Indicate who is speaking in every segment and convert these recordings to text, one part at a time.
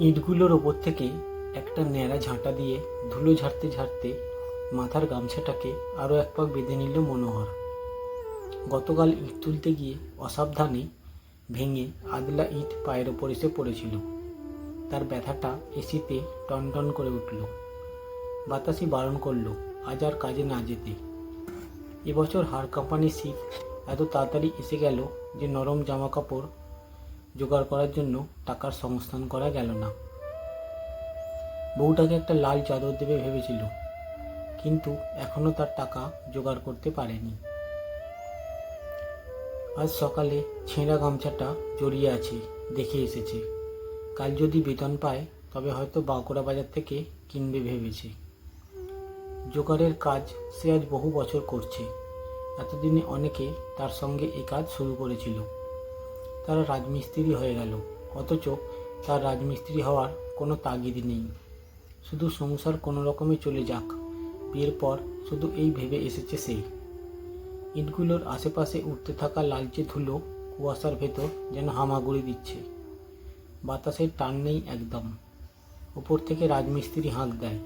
Speaker 1: ইঁটগুলোর ওপর থেকে একটা ন্যাড়া ঝাঁটা দিয়ে ধুলো ঝাড়তে ঝাড়তে মাথার গামছাটাকে আরও এক পাক বেঁধে নিল মনোহর। গতকাল ইঁট তুলতে গিয়ে অসাবধানে ভেঙে আদলা ইঁট পায়ের ওপর এসে পড়েছিল। তার ব্যথাটা এসিতে টনটন করে উঠল। বাতাসি বারণ করল আজ আর কাজে না যেতে। এবছর হাড় কাঁপানি শীত এত তাড়াতাড়ি এসে গেল যে নরম জামা কাপড় জোগাড় করার জন্য টাকার সংস্থান করা গেল না। বউটাকে একটা লাল চাদর দেবে ভেবেছিল, কিন্তু এখনো তার টাকা জোগাড় করতে পারেনি। আজ সকালে ছেঁড়া গামছাটা জড়িয়ে আছে, দেখে এসেছে। কাল যদি বেতন পায় তবে হয়তো বাঁকুড়া বাজার থেকে কিনবে ভেবেছে। জোগাড়ের কাজ সে আজ বহু বছর করছে। এতদিনে অনেকে তার সঙ্গে এই কাজ শুরু করেছিল। তারা রাজমিস্ত্রি হয়ে গেল, অথচ তার রাজমিস্ত্রি হওয়ার কোনো তাগিদ নেই। শুধু সংসার কোনো রকমে চলে যাক, বিয়ের পর শুধু এই ভেবে এসেছে সে। ইটগুলোর আশেপাশে উঠতে থাকা লালচে ধুলো কুয়াশার ভেতর যেন হামাগুড়ি দিচ্ছে। বাতাসের টান নেই একদম। ওপর থেকে রাজমিস্ত্রি হাঁক দেয়,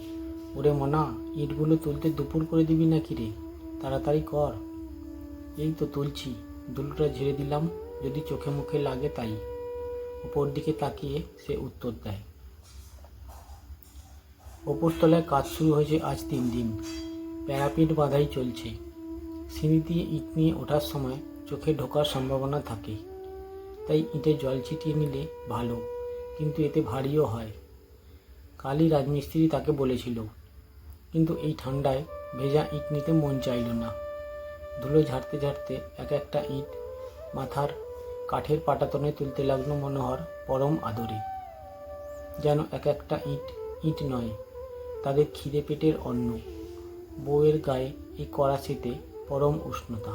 Speaker 1: ওরে মনা, ইটগুলো তুলতে দুপুর করে দিবি নাকি রে? তাড়াতাড়ি কর। এই তো তুলছি, ধুলোটা ঝেড়ে দিলাম, যদি চোখে মুখে লাগে তাই। উপর দিকে তাকিয়ে সে উত্তর দেয়। ওপরতলায় কাজ শুরু হয়েছে আজ 3 দিন। প্যারাপিট বাঁধাই চলছে। সিঁড়ি দিয়ে ইট নিয়ে ওঠার সময় চোখে ঢোকার সম্ভাবনা থাকে, তাই ইটে জল ছিটিয়ে নিলে ভালো, কিন্তু এতে ভারীও হয়। কালই রাজমিস্ত্রি তাকে বলেছিল, কিন্তু এই ঠান্ডায় ভেজা ইট নিতে মন চাইল না। ধুলো ঝাড়তে ঝাড়তে এক একটা ইট মাথার কাঠের পাটাতনে তুলতে লাগলো মনোহর পরম আদরে। যেন এক একটা ইট ইট নয়, তাদের খিদে পেটের অন্ন। বউয়ের গায়ে এই কড়া শীতে পরম উষ্ণতা।